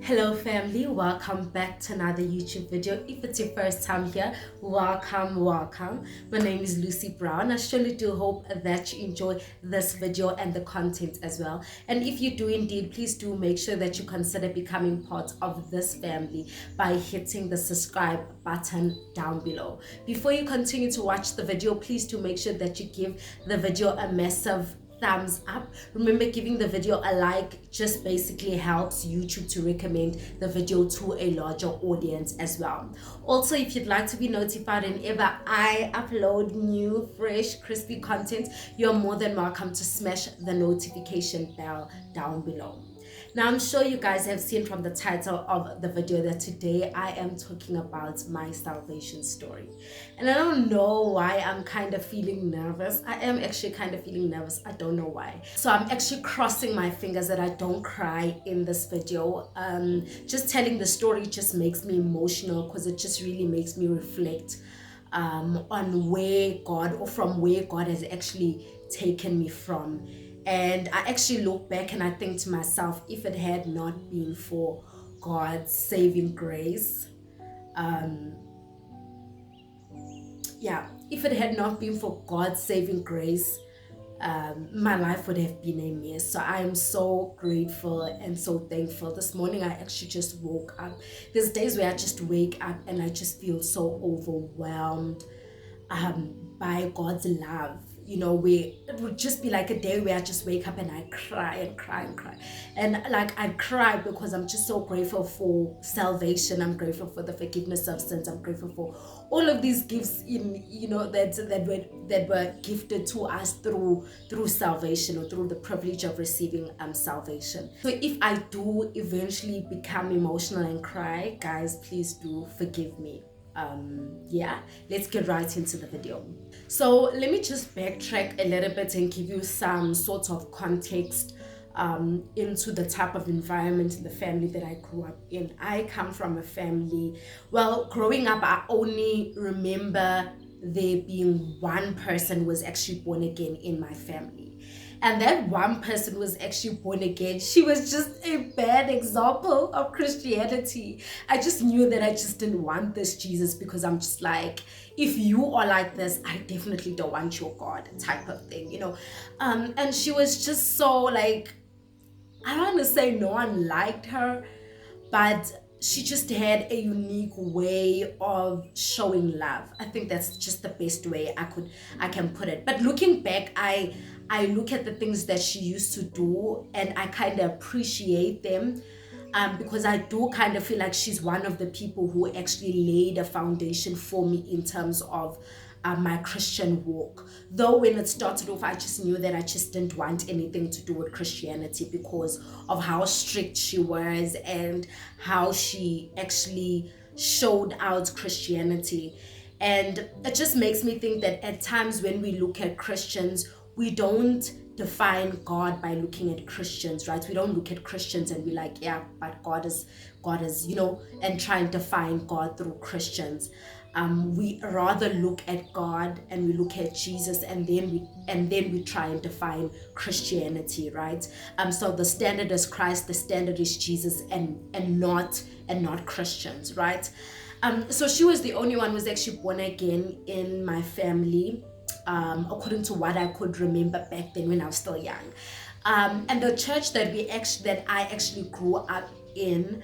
Hello family, welcome back to another YouTube video. If it's your first time here, welcome. My name is Lucy Brown. I surely do hope that you enjoy this video and the content as well. And if you do indeed, please do make sure that you consider becoming part of this family by hitting the subscribe button down below. Before you continue to watch the video, please do make sure that you give the video a massive thumbs up. Remember, giving the video a like just basically helps YouTube to recommend the video to a larger audience as well. Also, if you'd like to be notified whenever I upload new, fresh, crispy content, you're more than welcome to smash the notification bell down below. Now, I'm sure you guys have seen from the title of the video that today I am talking about my salvation story. And I don't know why I'm kind of feeling nervous. I am actually kind of feeling nervous. I don't know why. So I'm actually crossing my fingers that I don't cry in this video. Just telling the story just makes me emotional because it just really makes me reflect on where God, or from where God has actually taken me from. And I actually look back and I think to myself, if it had not been for God's saving grace, if it had not been for God's saving grace, my life would have been a mess. So I am so grateful and so thankful. This morning I actually just woke up. There's days where I just wake up and I just feel so overwhelmed by God's love. You know, where it would just be like a day where I just wake up and I cry and cry and cry. And like I cry because I'm just so grateful for salvation. I'm grateful for the forgiveness of sins. I'm grateful for all of these gifts that were gifted to us through salvation, or through the privilege of receiving salvation. So if I do eventually become emotional and cry, guys, please do forgive me. Let's get right into the video. So let me just backtrack a little bit and give you some sort of context into the type of environment in the family that I grew up in. I come from a family, well, growing up I only remember there being one person who was actually born again in my family. And that one person was actually born again. She was just a bad example of Christianity. I just knew that I just didn't want this Jesus, because I'm just like, if you are like this, I definitely don't want your God, type of thing, you know. And she was just so like, I don't want to say no one liked her, but she just had a unique way of showing love. I think that's just the best way I can put it. But looking back, I look at the things that she used to do and I kind of appreciate them, because I do kind of feel like she's one of the people who actually laid a foundation for me in terms of my Christian walk. Though when it started off, I just knew that I just didn't want anything to do with Christianity because of how strict she was and how she actually showed out Christianity. And it just makes me think that at times when we look at Christians, we don't define God by looking at Christians, right? We don't look at Christians and be like, yeah, but God is, you know, and try and define God through Christians. We rather look at God and we look at Jesus, and then we try and define Christianity, right? So the standard is Christ, the standard is Jesus, and not Christians, right? So she was the only one who was actually born again in my family, according to what I could remember back then when I was still young. And the church that I actually grew up in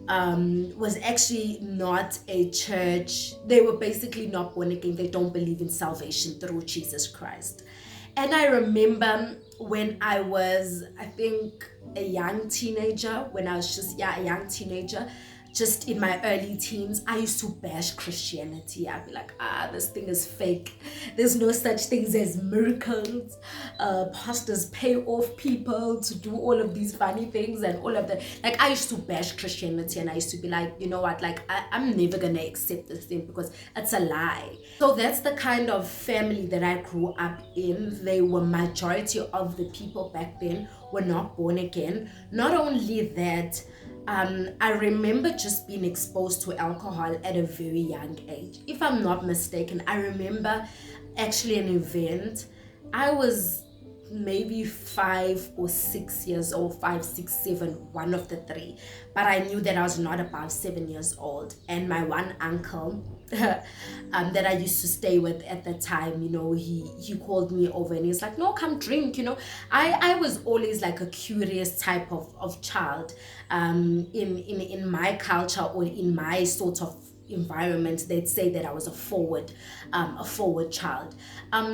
was actually not a church. They were basically not born again. They don't believe in salvation through Jesus Christ. And I remember when I was, I think, a young teenager, just in my early teens, I used to bash Christianity. I'd be like, this thing is fake. There's no such things as miracles. Pastors pay off people to do all of these funny things and all of that. Like, I used to bash Christianity, and I used to be like, you know what, like, I'm never gonna accept this thing because it's a lie. So that's the kind of family that I grew up in. They were, majority of the people back then were not born again. Not only that, I remember just being exposed to alcohol at a very young age. If I'm not mistaken, I remember actually an event. I was maybe 5 or 6 years old, 5, 6, 7, one of the three. But I knew that I was not above 7 years old. And my one uncle that I used to stay with at the time, he called me over and he's like, no, come drink. I was always like a curious type of child. In my culture, or in my sort of environment, they'd say that I was a forward child.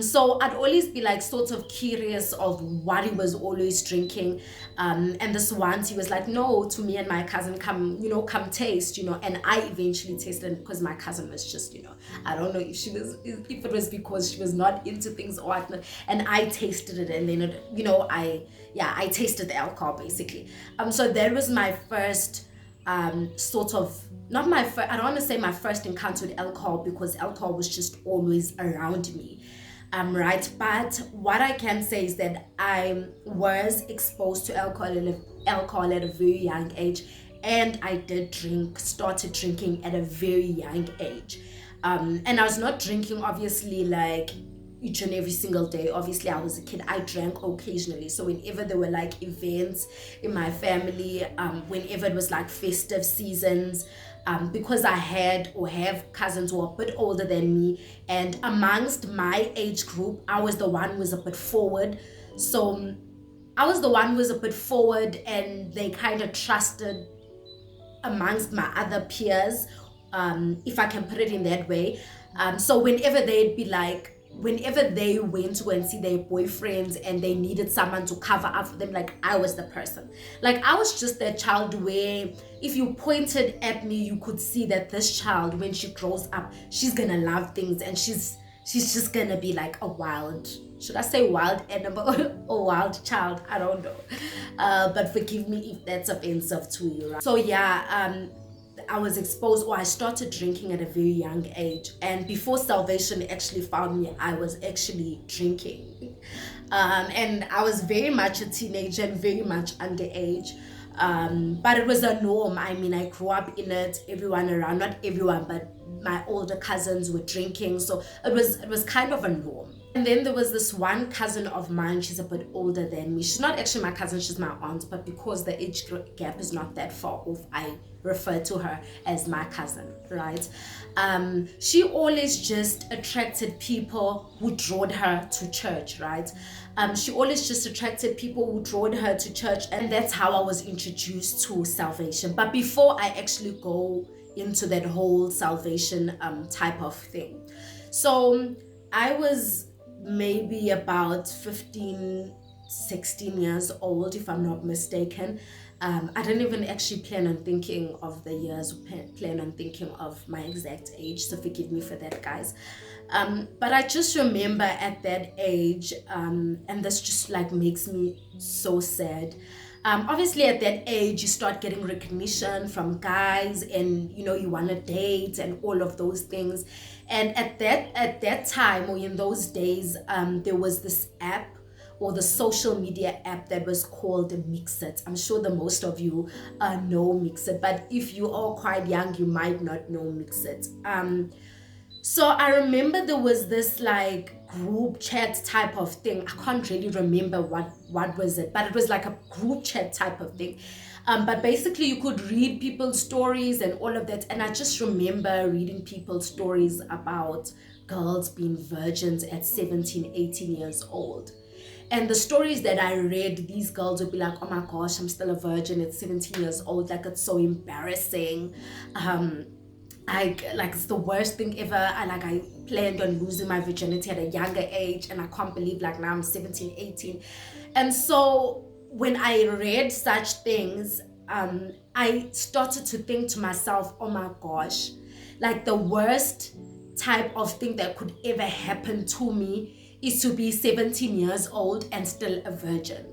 So I'd always be like sort of curious of what he was always drinking. And this once he was like, no, to me and my cousin, come taste, and I eventually tasted it because my cousin was just, I don't know if it was because she was not into things or whatnot, and I tasted it, and then I tasted the alcohol basically. So that was my first sort of, not my first, I don't want to say my first encounter with alcohol, because alcohol was just always around me. Right, but what I can say is that I was exposed to alcohol at a very young age, and I started drinking at a very young age. And I was not drinking obviously like each and every single day. Obviously I was a kid, I drank occasionally. So whenever there were like events in my family, whenever it was like festive seasons, because I had or have cousins who are a bit older than me, and amongst my age group I was the one who was a bit forward. So I was the one who was a bit forward, and they kind of trusted amongst my other peers, if I can put it in that way. So whenever they went to go and see their boyfriends and they needed someone to cover up for them, like I was the person. Like I was just that child where if you pointed at me, you could see that this child, when she grows up, she's gonna love things, and she's just gonna be like a wild, should I say wild animal or wild child? I don't know. But forgive me if that's offensive to you, right? So yeah, I was exposed, or I started drinking at a very young age, and before salvation actually found me, I was actually drinking. And I was very much a teenager and very much underage. But it was a norm. I mean, I grew up in it. Everyone around, not everyone, but my older cousins were drinking, so it was kind of a norm. And then there was this one cousin of mine, she's a bit older than me. She's not actually my cousin, she's my aunt, but because the age gap is not that far off, I refer to her as my cousin, right? She always just attracted people who drawed her to church, right? She always just attracted people who drawed her to church, and that's how I was introduced to salvation. But before I actually go into that whole salvation type of thing, so I was maybe about 15, 16 years old, if I'm not mistaken. I didn't even actually plan on thinking of the years, plan on thinking of my exact age, so forgive me for that, guys. But I just remember at that age, and this just like makes me so sad. Obviously at that age you start getting recognition from guys, and you want to date and all of those things. And at that time, or in those days, there was this app, or the social media app, that was called Mixit. I'm sure the most of you know Mixit, but if you are quite young, you might not know Mixit. So I remember there was this like group chat type of thing. I can't really remember what was it, but it was like a group chat type of thing. But basically you could read people's stories and all of that. And I just remember reading people's stories about girls being virgins at 17, 18 years old. And the stories that I read, these girls would be like, oh my gosh, I'm still a virgin at 17 years old. Like, it's so embarrassing. It's the worst thing ever. I planned on losing my virginity at a younger age, and I can't believe like now I'm 17, 18. And so when I read such things, I started to think to myself, oh my gosh, like the worst type of thing that could ever happen to me is to be 17 years old and still a virgin.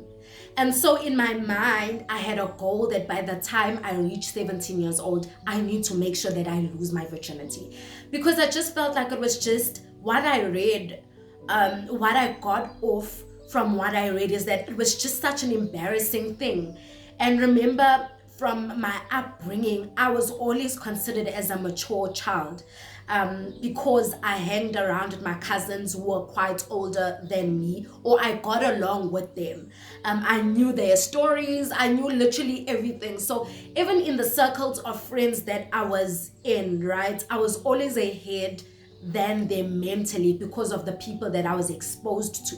And so in my mind, I had a goal that by the time I reach 17 years old, I need to make sure that I lose my virginity. Because I just felt like it was just what I read, what I got off from what I read is that it was just such an embarrassing thing. And remember, from my upbringing, I was always considered as a mature child, because I hanged around with my cousins who were quite older than me, or I got along with them. I knew their stories, I knew literally everything. So even in the circles of friends that I was in, right, I was always ahead than them mentally because of the people that I was exposed to.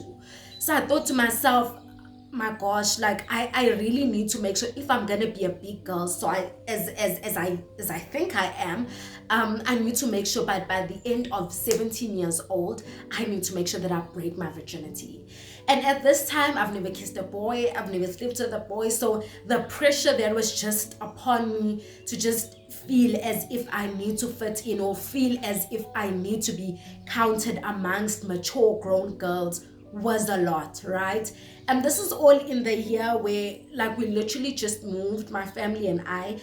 So I thought to myself, my gosh, like I really need to make sure if I'm gonna be a big girl, so I as I think I am, I need to make sure by the end of 17 years old, I need to make sure that I break my virginity. And at this time, I've never kissed a boy, I've never slept with a boy, so the pressure that was just upon me to just feel as if I need to fit in, or feel as if I need to be counted amongst mature grown girls, was a lot, right? And this is all in the year where, like, we literally just moved, my family and I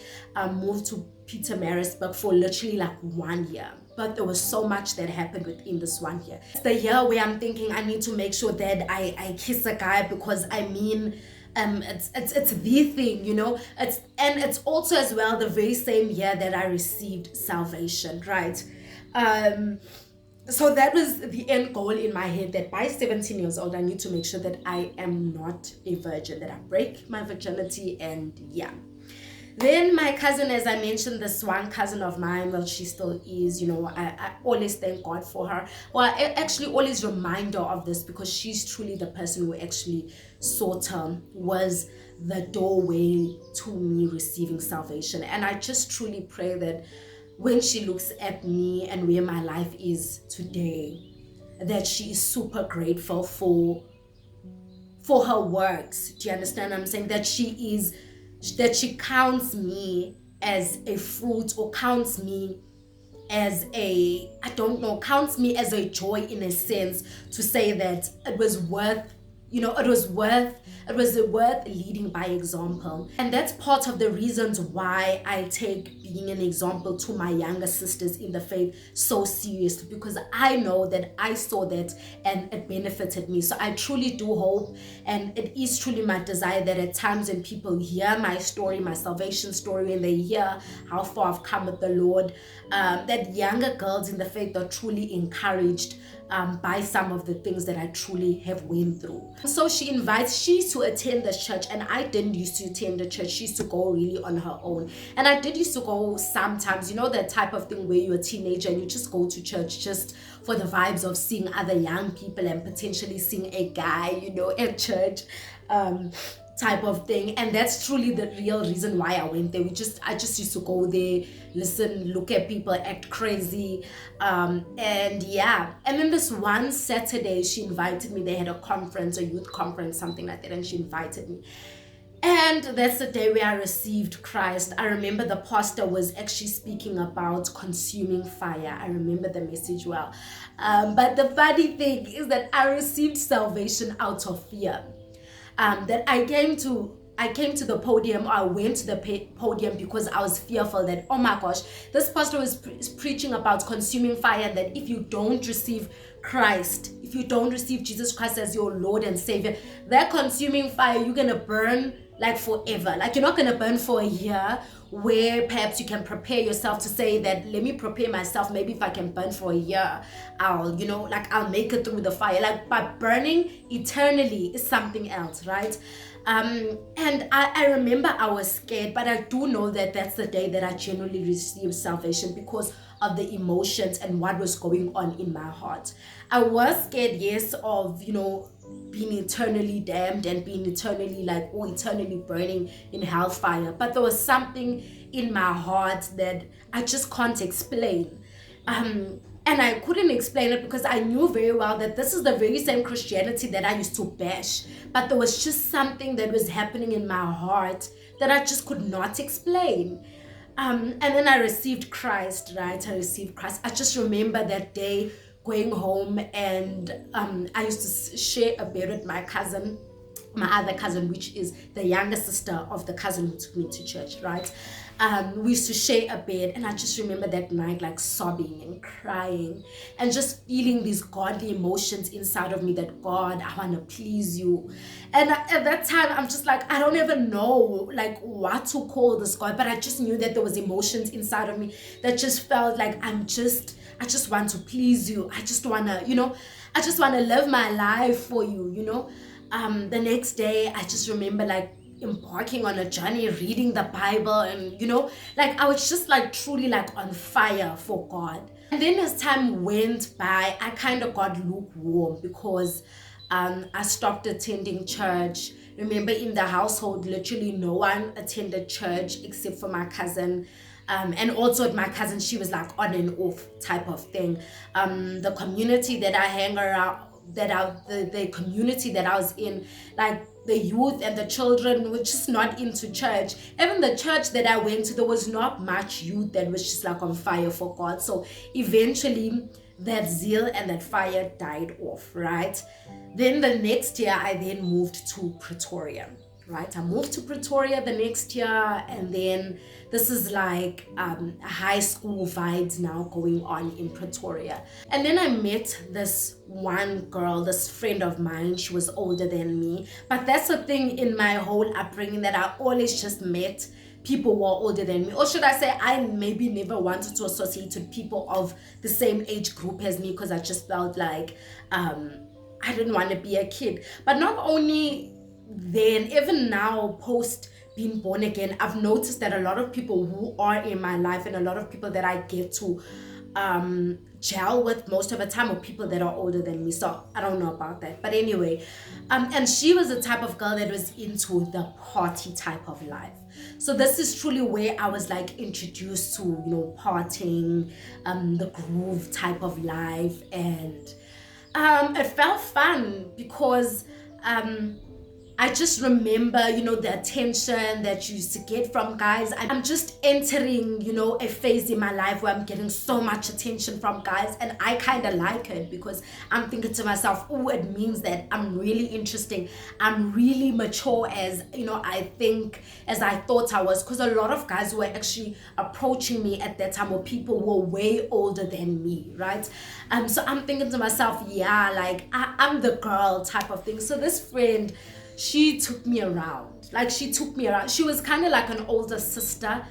moved to Pietermaritzburg for literally like 1 year. But there was so much that happened within this 1 year. It's the year where I'm thinking I need to make sure that I kiss a guy, because I mean, it's the thing, you know. It's also as well the very same year that I received salvation, right? So that was the end goal in my head, that by 17 years old, I need to make sure that I am not a virgin, that I break my virginity. And yeah. Then my cousin, as I mentioned, this one cousin of mine, well, she still is, you know, I always thank God for her. Well, I actually always remind her of this, because she's truly the person who actually was the doorway to me receiving salvation. And I just truly pray that when she looks at me and where my life is today, that she is super grateful for her works. Do you understand what I'm saying? That she counts me as a fruit, or counts me as counts me as a joy, in a sense, to say that it was worth, you know, it was worth leading by example. And that's part of the reasons why I take being an example to my younger sisters in the faith so seriously, because I know that I saw that and it benefited me. So I truly do hope, and it is truly my desire, that at times when people hear my story, my salvation story, and they hear how far I've come with the Lord, that younger girls in the faith are truly encouraged by some of the things that I truly have went through. So she used to attend the church, and I didn't used to attend the church. She used to go really on her own. And I did used to go sometimes, you know, that type of thing where you're a teenager and you just go to church just for the vibes of seeing other young people and potentially seeing a guy, you know, at church. Type of thing. And that's truly the real reason why I went there. I just used to go there, listen, look at people act crazy, and yeah. And then this one Saturday, she invited me. They had a conference, a youth conference, something like that, and she invited me. And that's the day where I received Christ. I remember the pastor was actually speaking about consuming fire. I remember the message well. But the funny thing is that I received salvation out of fear. That I came to the podium, or I went to the podium because I was fearful that, oh my gosh, this pastor was preaching about consuming fire, that if you don't receive Christ, if you don't receive Jesus Christ as your Lord and Savior, that consuming fire, you're gonna burn like forever. Like, you're not gonna burn for a year, where perhaps you can prepare yourself to say that, let me prepare myself, maybe if I can burn for a year, I'll make it through the fire. Like, but burning eternally is something else, right? And I remember I was scared, but I do know that that's the day that I genuinely received salvation, because of the emotions and what was going on in my heart. I was scared, yes, of, you know, being eternally damned and being eternally eternally burning in hellfire. But there was something in my heart that I just can't explain. And I couldn't explain it, because I knew very well that this is the very same Christianity that I used to bash. But there was just something that was happening in my heart that I just could not explain. And then I received Christ, right? I received Christ. I just remember that day going home, and I used to share a bed with my cousin, my other cousin, which is the younger sister of the cousin who took me to church, right? We used to share a bed, and I just remember that night like sobbing and crying and just feeling these godly emotions inside of me that, God, I want to please you. And at that time I'm just like, I don't even know like what to call this God, but I just knew that there was emotions inside of me that just felt like I just want to please you. I just want to, I just want to live my life for you, the next day I just remember like embarking on a journey, reading the Bible, and like I was just like truly like on fire for God. And then as time went by, I kind of got lukewarm because I stopped attending church. Remember, in the household literally no one attended church except for my cousin. And also with my cousin, she was like on and off type of thing. The community that I hang around, the community that I was in, like the youth and the children were just not into church. Even the church that I went to, there was not much youth that was just like on fire for God. So eventually that zeal and that fire died off, right? Then the next year I then moved to Pretoria. Right, I moved to Pretoria the next year, and then this is like high school vibes now going on in Pretoria. And then I met this one girl, this friend of mine. She was older than me, but that's the thing in my whole upbringing, that I always just met people who are older than me, or should I say I maybe never wanted to associate with people of the same age group as me, because I just felt like I didn't want to be a kid. But not only then, even now post being born again, I've noticed that a lot of people who are in my life and a lot of people that I get to gel with most of the time are people that are older than me. So I don't know about that, but anyway, and she was the type of girl that was into the party type of life. So this is truly where I was like introduced to partying, the groove type of life. And it felt fun because I just remember, the attention that you used to get from guys. I'm just entering, a phase in my life where I'm getting so much attention from guys, and I kind of like it because I'm thinking to myself, oh, it means that I'm really interesting. I'm really mature as I thought I was, because a lot of guys who were actually approaching me at that time were people who were way older than me, right? So I'm thinking to myself, yeah, like I'm the girl type of thing. So this friend, she took me around. She was kind of like an older sister,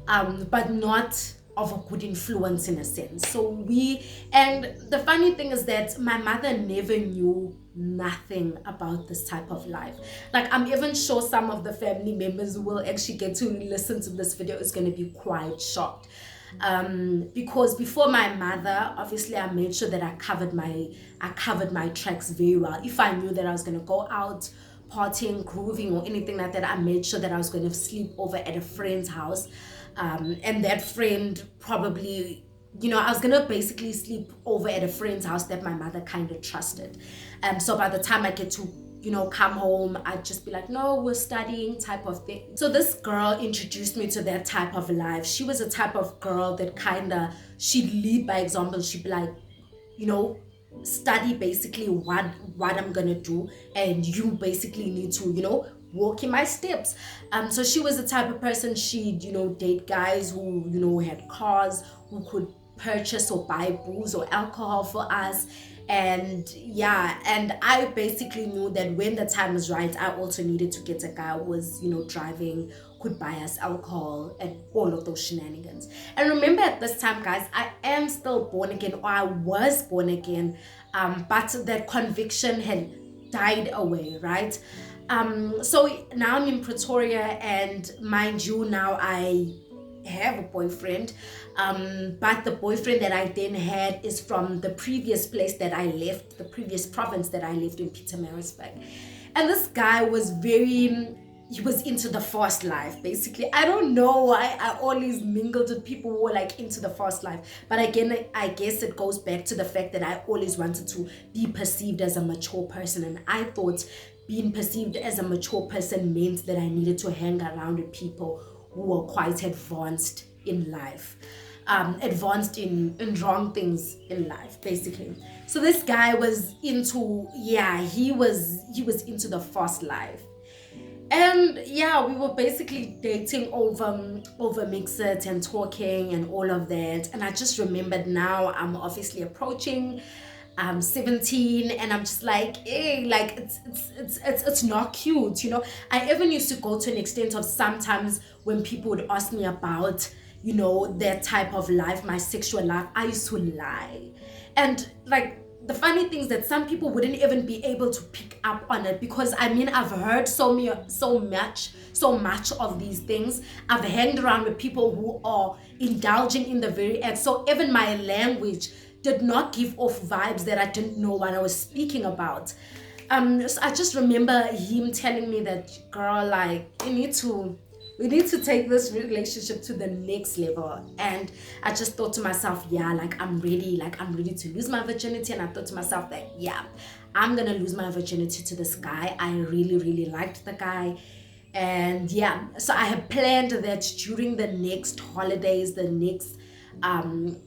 but not of a good influence in a sense. And the funny thing is that my mother never knew nothing about this type of life. Like, I'm even sure some of the family members who will actually get to listen to this video is going to be quite shocked. Because before my mother, obviously I made sure that I covered my tracks very well. If I knew that I was going to go out partying, grooving, or anything like that, I made sure that I was going to sleep over at a friend's house, and that friend probably, I was going to basically sleep over at a friend's house that my mother kind of trusted. So by the time I get to come home, I'd just be like, no, we're studying type of thing. So this girl introduced me to that type of life. She was a type of girl that she'd lead by example. She'd be like, study basically what I'm gonna do, and you basically need to walk in my steps. So she was the type of person, she'd date guys who had cars, who could purchase or buy booze or alcohol for us. And yeah, and I basically knew that when the time was right, I also needed to get a guy who was driving, could buy us alcohol, and all of those shenanigans. And remember, at this time, guys, I am still born again, or I was born again, but that conviction had died away, right? So now I'm in Pretoria, and mind you, now I have a boyfriend, but the boyfriend that I then had is from the previous place that I left, the previous province that I lived in, Pietermaritzburg. And this guy was he was into the fast life, basically. I don't know why I always mingled with people who were like into the fast life, but again, I guess it goes back to the fact that I always wanted to be perceived as a mature person, and I thought being perceived as a mature person meant that I needed to hang around with people who were quite advanced in life, advanced in wrong things in life, basically. So this guy was into, he was into the fast life. And yeah, we were basically dating over Mixit and talking and all of that. And I just remembered now I'm obviously approaching 17, and I'm just like, hey, like it's not cute, you know. I even used to go to an extent of sometimes when people would ask me about, you know, their type of life, my sexual life, I used to lie. And like the funny thing is that some people wouldn't even be able to pick up on it, because I mean I've heard so much of these things. I've hanged around with people who are indulging in the very act. So even my language did not give off vibes that I didn't know what I was speaking about. So I just remember him telling me that, girl, like, we need to take this relationship to the next level. And I just thought to myself, yeah, like I'm ready to lose my virginity. And I thought to myself that, yeah, I'm gonna lose my virginity to this guy. I really, really liked the guy. And yeah, so I had planned that during the next holidays, the next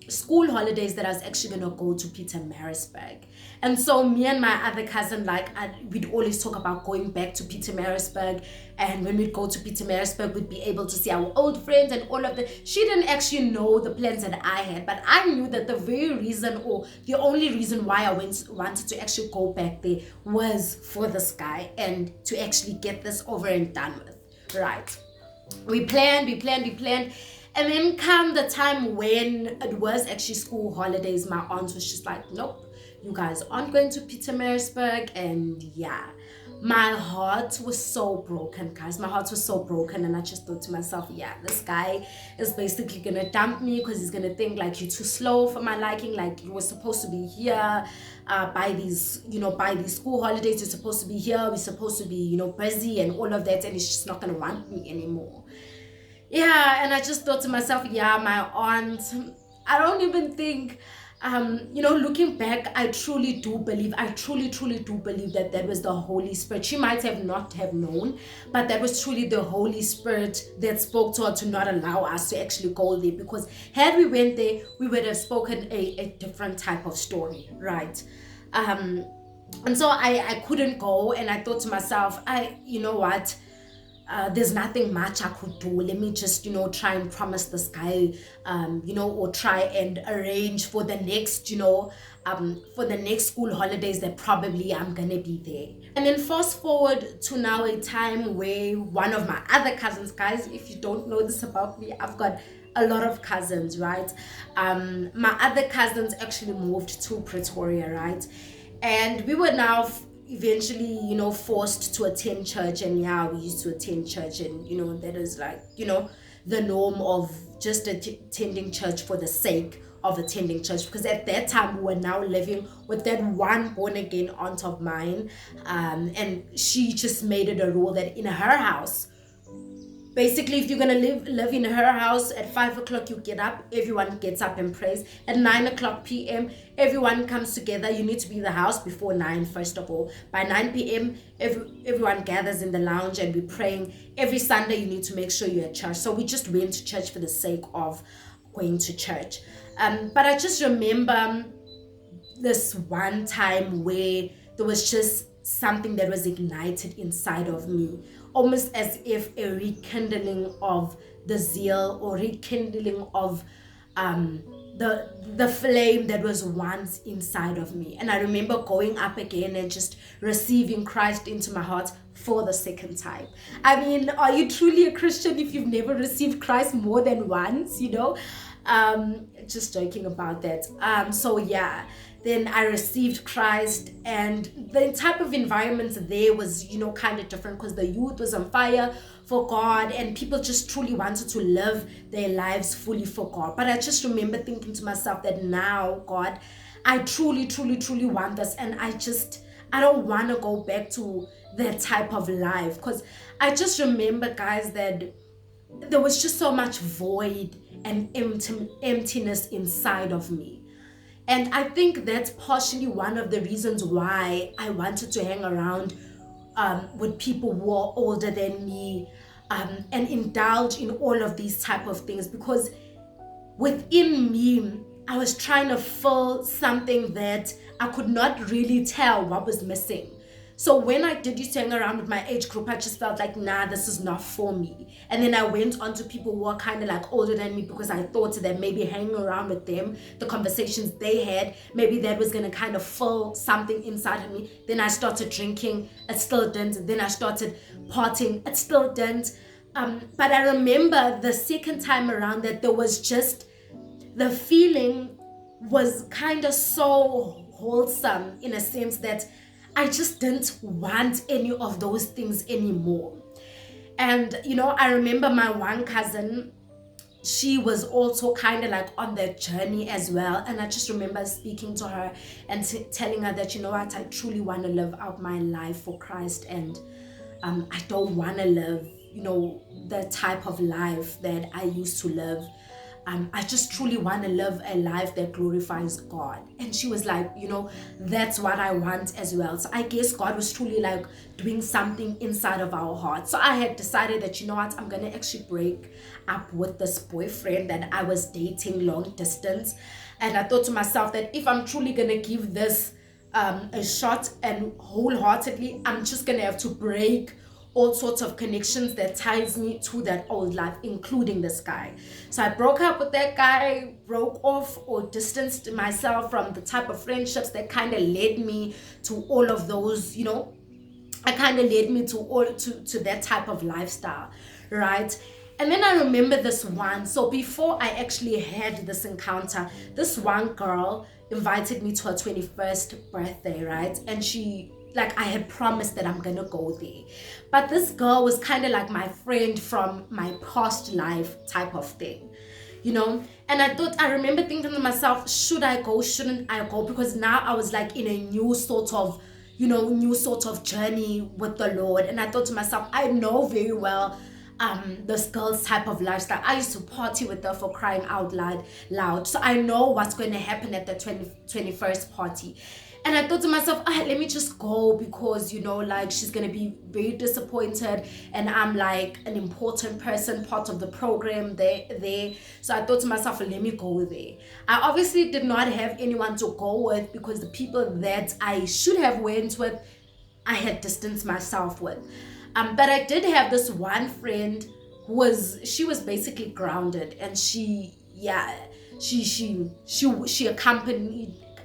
school holidays, that I was actually gonna go to Pietermaritzburg. And so me and my other cousin, like, we'd always talk about going back to Pietermaritzburg. And when we'd go to Pietermaritzburg, we'd be able to see our old friends and all of that. She didn't actually know the plans that I had, but I knew that the very reason, or the only reason why I wanted to actually go back there, was for this guy and to actually get this over and done with. Right. We planned. And then come the time when it was actually school holidays, my aunt was just like, nope, you guys aren't going to Pietermaritzburg. And yeah, my heart was so broken, guys. My heart was so broken. And I just thought to myself, yeah, this guy is basically going to dump me, because he's going to think like, you're too slow for my liking. Like, you were supposed to be here by these school holidays. You're supposed to be here. We're supposed to be, you know, busy and all of that. And he's just not going to want me anymore. Yeah, and I just thought to myself, yeah, my aunt, I don't even think, you know, looking back, I truly do believe that that was the Holy Spirit. She might have not have known, but that was truly the Holy Spirit that spoke to her to not allow us to actually go there, because had we went there, we would have spoken a different type of story, right? And so I couldn't go, and I thought to myself, you know what? There's nothing much I could do. Let me just, you know, try and promise this guy, you know, or try and arrange for the next, you know, for the next school holidays that probably I'm gonna be there. And then fast forward to now a time where one of my other cousins, guys, if you don't know this about me, I've got a lot of cousins, right? My other cousins actually moved to Pretoria, right? And we were now eventually, you know, forced to attend church. And yeah, we used to attend church, and you know, that is like, you know, the norm of just attending church for the sake of attending church. Because at that time we were now living with that one born again aunt of mine, and she just made it a rule that in her house, basically, if you're gonna live in her house, at 5 o'clock you get up, everyone gets up and prays. At 9 o'clock p.m., everyone comes together. You need to be in the house before 9, first of all. By 9 p.m., everyone gathers in the lounge and we're praying. Every Sunday you need to make sure you're at church. So we just went to church for the sake of going to church. But I just remember this one time where there was just something that was ignited inside of me, almost as if a rekindling of the zeal, or rekindling of the flame that was once inside of me. And I remember going up again and just receiving Christ into my heart for the second time. I mean, are you truly a Christian if you've never received Christ more than once, you know? Just joking about that. So yeah, then I received Christ, and the type of environment there was, you know, kind of different, because the youth was on fire for God, and people just truly wanted to live their lives fully for God. But I just remember thinking to myself that now, God, I truly want this, and I don't want to go back to that type of life. Because I just remember, guys, that there was just so much void and emptiness inside of me. And I think that's partially one of the reasons why I wanted to hang around with people who are older than me, and indulge in all of these type of things, because within me, I was trying to fill something that I could not really tell what was missing. So when I did used to hang around with my age group, I just felt like, nah, this is not for me. And then I went on to people who were kind of like older than me, because I thought that maybe hanging around with them, the conversations they had, maybe that was going to kind of fill something inside of me. Then I started drinking, it still didn't. Then I started partying, it still didn't. But I remember the second time around that there was just, the feeling was kind of so wholesome, in a sense that I just didn't want any of those things anymore. And I remember my one cousin, she was also kind of like on that journey as well. And I just remember speaking to her and telling her that, what, I truly want to live out my life for Christ. And I don't want to live, the type of life that I used to live. I just truly want to live a life that glorifies God. And she was like, that's what I want as well. So I guess God was truly like doing something inside of our hearts. So I had decided that, what, I'm going to actually break up with this boyfriend that I was dating long distance. And I thought to myself that if I'm truly going to give this a shot, and wholeheartedly, I'm just going to have to break all sorts of connections that ties me to that old life, including this guy. So I broke up with that guy, broke off or distanced myself from the type of friendships that kind of led me to all of those, I kind of led me to that type of lifestyle, right? And then I remember this one. So before I actually had this encounter, this one girl invited me to her 21st birthday, right? And I had promised that I'm gonna go there. But this girl was kind of like my friend from my past life type of thing, And I remember thinking to myself, should I go, shouldn't I go? Because now I was like in a new sort of journey with the Lord. And I thought to myself, I know very well this girl's type of lifestyle. I used to party with her, for crying out loud. So I know what's going to happen at the 21st party. And I thought to myself, let me just go, because, she's going to be very disappointed. And I'm like an important person, part of the program there. So I thought to myself, let me go there. I obviously did not have anyone to go with, because the people that I should have went with, I had distanced myself with. But I did have this one friend she was basically grounded, and she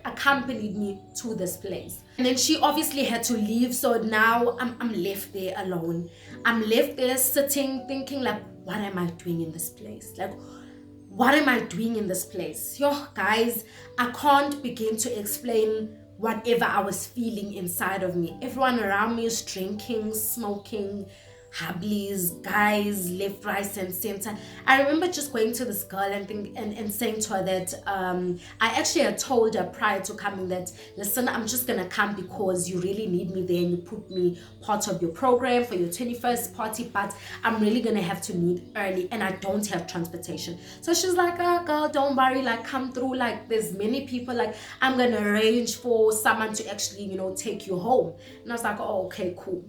accompanied me to this place. And then she obviously had to leave, so now I'm left there alone. I'm left there sitting thinking, like, what am I doing in this place? Like, what am I doing in this place? Yo, guys, I can't begin to explain whatever I was feeling inside of me. Everyone around me is drinking, smoking, hubblies, guys, left, right, and center. I remember just going to this girl and saying to her that I actually had told her prior to coming that, listen, I'm just gonna come because you really need me there and you put me part of your program for your 21st party, but I'm really gonna have to leave early and I don't have transportation. So she's like, girl, don't worry, like, come through, like, there's many people, like, I'm gonna arrange for someone to actually, take you home. And I was like, oh, okay, cool.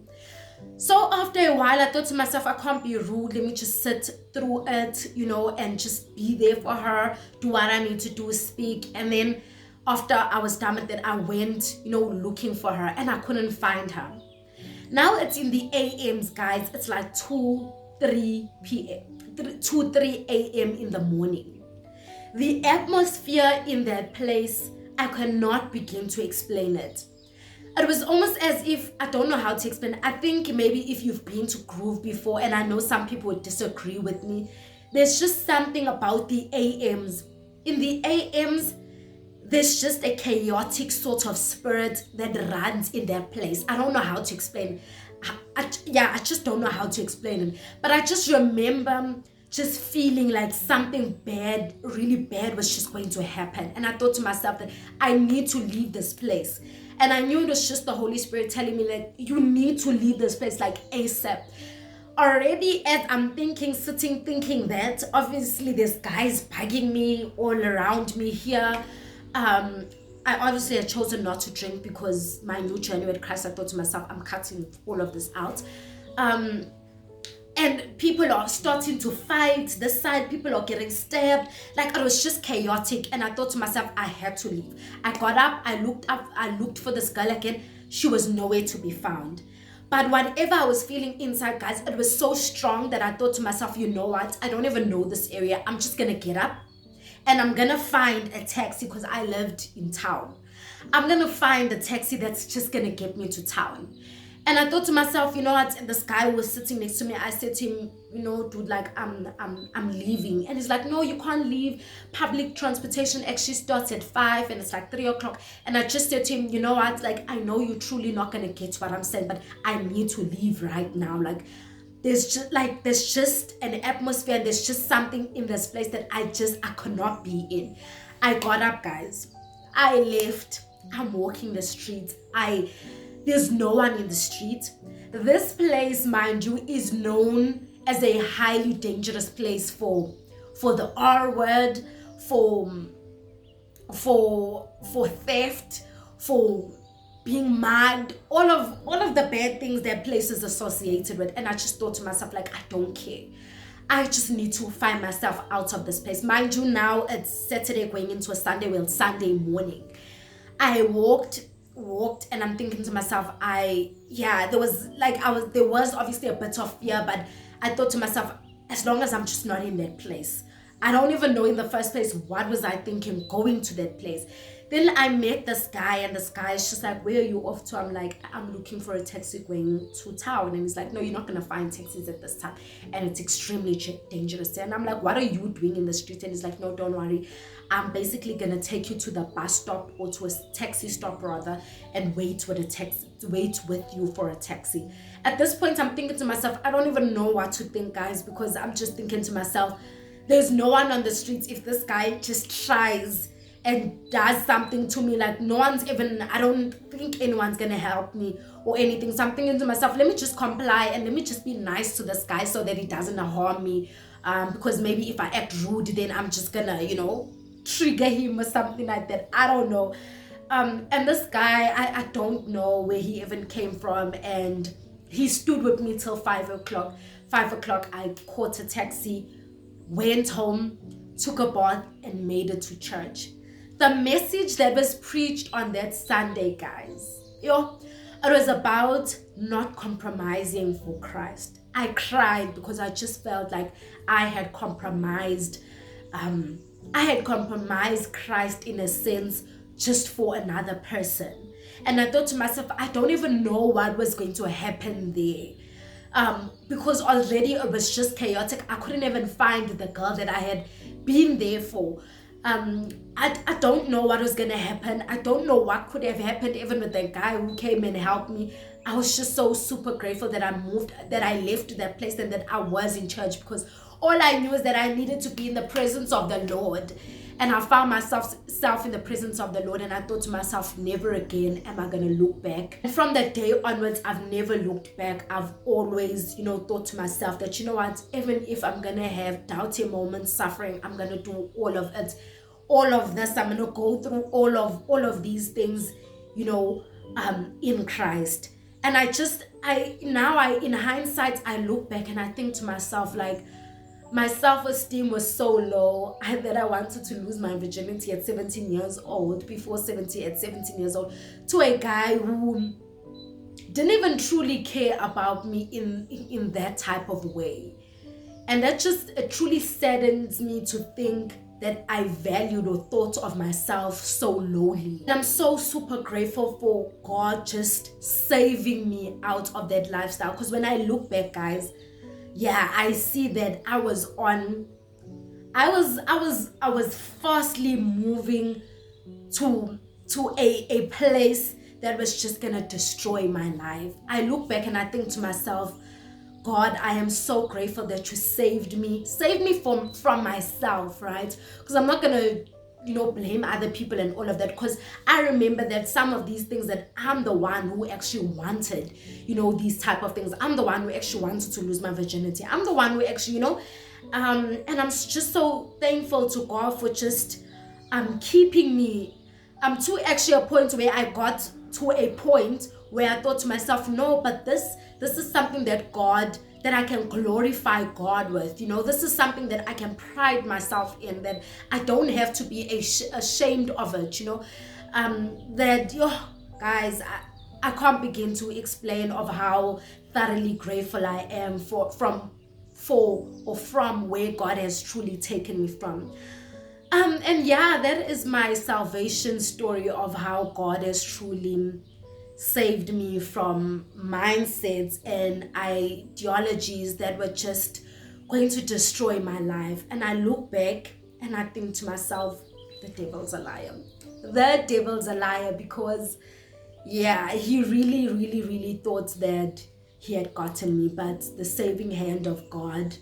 So after a while, I thought to myself, I can't be rude. Let me just sit through it, and just be there for her, do what I need to do, speak. And then after I was done with it, I went, looking for her, and I couldn't find her. Now it's in the AMs, guys. It's like 3 a.m. in the morning. The atmosphere in that place, I cannot begin to explain it. It was almost as if, I don't know how to explain. I think maybe if you've been to Groove before, and I know some people would disagree with me, there's just something about the AMs. In the AMs, there's just a chaotic sort of spirit that runs in that place. I don't know how to explain. I just don't know how to explain it. But I just remember just feeling like something bad, really bad was just going to happen. And I thought to myself that I need to leave this place. And I knew it was just the Holy Spirit telling me that you need to leave this place like ASAP. Already as I'm sitting thinking that, obviously there's guys bugging me all around me here. I obviously had chosen not to drink because my new journey with Christ, I thought to myself, I'm cutting all of this out. And people are starting to fight this side, people are getting stabbed, like it was just chaotic. And I thought to myself, I had to leave. I got up, I looked for this girl again. she was nowhere to be found. But whatever I was feeling inside, guys, it was so strong that I thought to myself, you know what? I don't even know this area. I'm just going to get up and I'm going to find a taxi because I lived in town. I'm going to find a taxi that's just going to get me to town. And I thought to myself, you know what? And this guy was sitting next to me. I said to him, you know, dude, like I'm leaving. And he's like, no, you can't leave. Public transportation actually starts at 5 and it's like 3 o'clock. And I just said to him, you know what? Like, I know you're truly not gonna get what I'm saying, but I need to leave right now. Like, there's just an atmosphere. And there's just something in this place that I could not be in. I got up, guys. I left. I'm walking the streets. There's no one in the street. This place, mind you, is known as a highly dangerous place for the R word, for theft, for being mad, all of the bad things that place is associated with. And I just thought to myself, like, I don't care. I just need to find myself out of this place. Mind you, now it's Saturday going into a Sunday, well, Sunday morning. I walked and I'm thinking to myself, there was obviously a bit of fear, but I thought to myself, as long as I'm just not in that place. I don't even know in the first place what was I thinking going to that place. Then I met this guy, and this guy is just like, where are you off to? I'm like, I'm looking for a taxi going to town. And he's like, no, you're not going to find taxis at this time. And it's extremely dangerous. And I'm like, what are you doing in the street? And he's like, no, don't worry. I'm basically going to take you to the bus stop, or to a taxi stop rather, and wait with you for a taxi. At this point, I'm thinking to myself, I don't even know what to think, guys, because I'm just thinking to myself, there's no one on the streets. If this guy just tries and does something to me, like, I don't think anyone's gonna help me or anything. So I'm thinking to myself, let me just comply and let me just be nice to this guy so that he doesn't harm me, because maybe if I act rude, then I'm just gonna, trigger him or something like that. I don't know. And this guy, I don't know where he even came from, and he stood with me till 5 o'clock. 5 o'clock, I caught a taxi, went home, took a bath, and made it to church. The message that was preached on that Sunday, guys, it was about not compromising for Christ. I cried because I just felt like I had compromised Christ in a sense, just for another person. And I thought to myself, I don't even know what was going to happen there. Because already it was just chaotic. I couldn't even find the girl that I had been there for. I don't know what was gonna happen. I don't know what could have happened even with the guy who came and helped me. I was just so super grateful that I left that place and that I was in church, because all I knew is that I needed to be in the presence of the Lord. And I found myself in the presence of the Lord, and I thought to myself, never again am I going to look back. And from that day onwards, I've never looked back. I've always, thought to myself that, you know what, even if I'm going to have doubting moments, suffering, I'm going to do all of it. All of this, I'm going to go through all of these things, in Christ. And in hindsight, I look back and I think to myself, like, my self-esteem was so low that I wanted to lose my virginity at 17 years old, at 17 years old, to a guy who didn't even truly care about me in that type of way. And that it truly saddens me to think that I valued or thought of myself so lowly. And I'm so super grateful for God just saving me out of that lifestyle. Because when I look back, guys, I see that I was fastly moving to a place that was just gonna destroy my life. I look back and I think to myself, God, I am so grateful that you saved me from myself, right? Because I'm not gonna blame other people and all of that, because I remember that some of these things that I'm the one who actually wanted, these type of things. I'm the one who actually wanted to lose my virginity. I'm the one who actually, and I'm just so thankful to God for just keeping me to actually a point where I got to a point where I thought to myself, no, but this is something that I can glorify God with. This is something that I can pride myself in, that I don't have to be ashamed of it. Guys, I can't begin to explain of how thoroughly grateful I am from where God has truly taken me from. And yeah, that is my salvation story of how God has truly saved me from mindsets and ideologies that were just going to destroy my life. And I look back and I think to myself, the devil's a liar. The devil's a liar, because yeah, he really, really, really thought that he had gotten me, but the saving hand of God,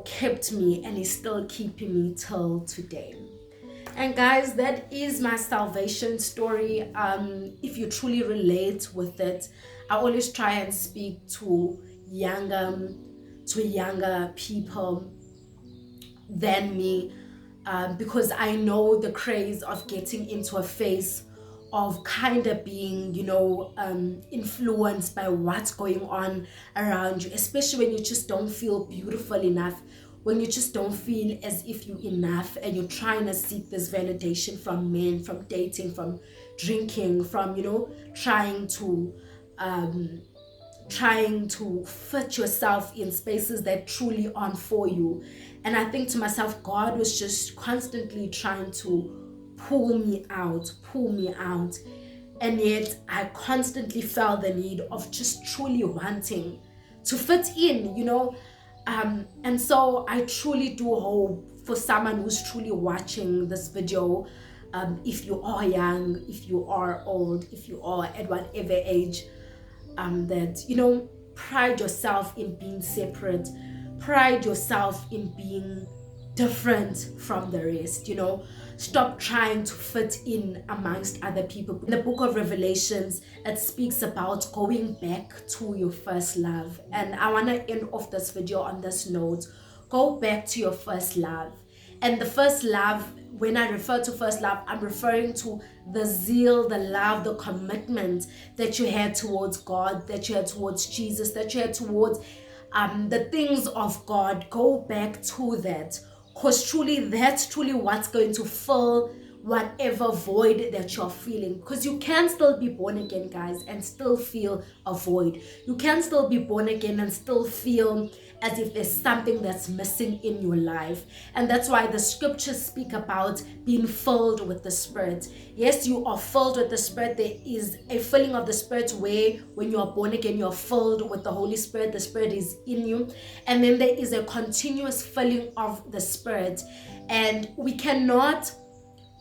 kept me, and is still keeping me till today. And guys, that is my salvation story. If you truly relate with it, I always try and speak to younger people than me, because I know the craze of getting into a phase of kind of being, influenced by what's going on around you, especially when you just don't feel beautiful enough, when you just don't feel as if you're enough, and you're trying to seek this validation from men, from dating, from drinking, from, trying to fit yourself in spaces that truly aren't for you. And I think to myself, God was just constantly trying to pull me out. And yet I constantly felt the need of just truly wanting to fit in, and so I truly do hope for someone who's truly watching this video, if you are young, if you are old, if you are at whatever age, that pride yourself in being separate, pride yourself in being different from the rest. Stop trying to fit in amongst other people. In the book of Revelations, it speaks about going back to your first love, and I want to end off this video on this note. Go back to your first love. And the first love, when I refer to first love, I'm referring to the zeal, the love, the commitment that you had towards God, that you had towards Jesus, that you had towards the things of God. Go back to that, because truly that's truly what's going to fill whatever void that you're feeling. Because you can still be born again, guys, and still feel a void. You can still be born again and still feel as if there's something that's missing in your life. And that's why the scriptures speak about being filled with the Spirit. Yes, you are filled with the Spirit. There is a filling of the Spirit where when you are born again, you're filled with the Holy Spirit. The Spirit is in you. And then there is a continuous filling of the Spirit. And we cannot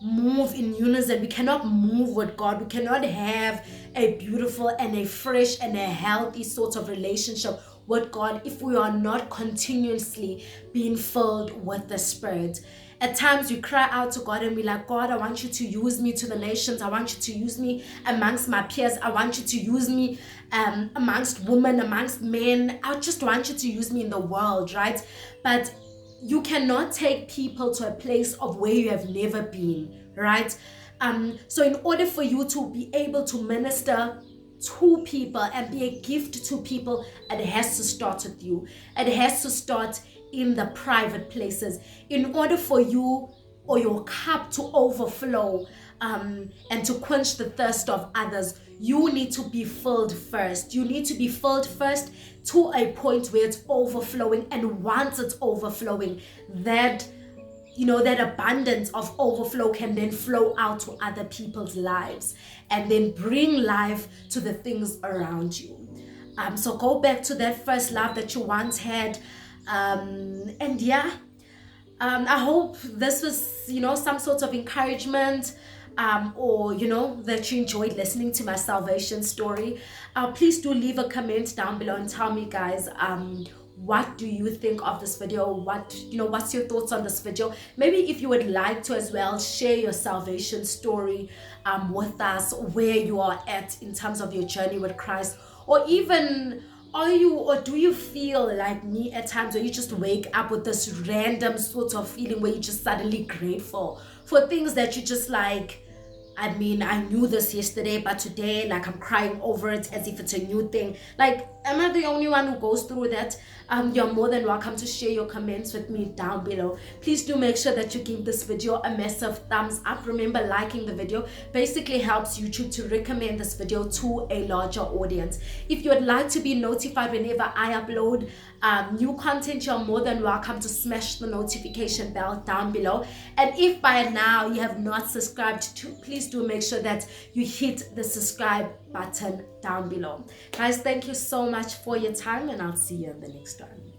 move in unison. We cannot move with God. We cannot have a beautiful and a fresh and a healthy sort of relationship with God if we are not continuously being filled with the Spirit. At times we cry out to God and we're like, God, I want you to use me to the nations. I want you to use me amongst my peers. I want you to use me amongst women, amongst men. I just want you to use me in the world, right? But you cannot take people to a place of where you have never been, right? So in order for you to be able to minister to people and be a gift to people, it has to start with you. It has to start in the private places. In order for you or your cup to overflow and to quench the thirst of others, you need to be filled first. You need to be filled first to a point where it's overflowing, and once it's overflowing, that that abundance of overflow can then flow out to other people's lives and then bring life to the things around you. So go back to that first love that you once had. And yeah, I hope this was, some sort of encouragement, or that you enjoyed listening to my salvation story. Please do leave a comment down below and tell me, guys, what do you think of this video? What's your thoughts on this video? Maybe if you would like to as well share your salvation story with us, where you are at in terms of your journey with Christ, or even do you feel like me at times where you just wake up with this random sort of feeling where you're just suddenly grateful for things that you just like, I knew this yesterday, but today, like, I'm crying over it as if it's a new thing. Like, Am I the only one who goes through that? You're more than welcome to share your comments with me down below. Please do make sure that you give this video a massive thumbs up. Remember, liking the video basically helps YouTube to recommend this video to a larger audience. If you would like to be notified whenever I upload new content, you're more than welcome to smash the notification bell down below. And if by now you have not subscribed to, please do make sure that you hit the subscribe button down below. Guys, thank you so much for your time, and I'll see you in the next one.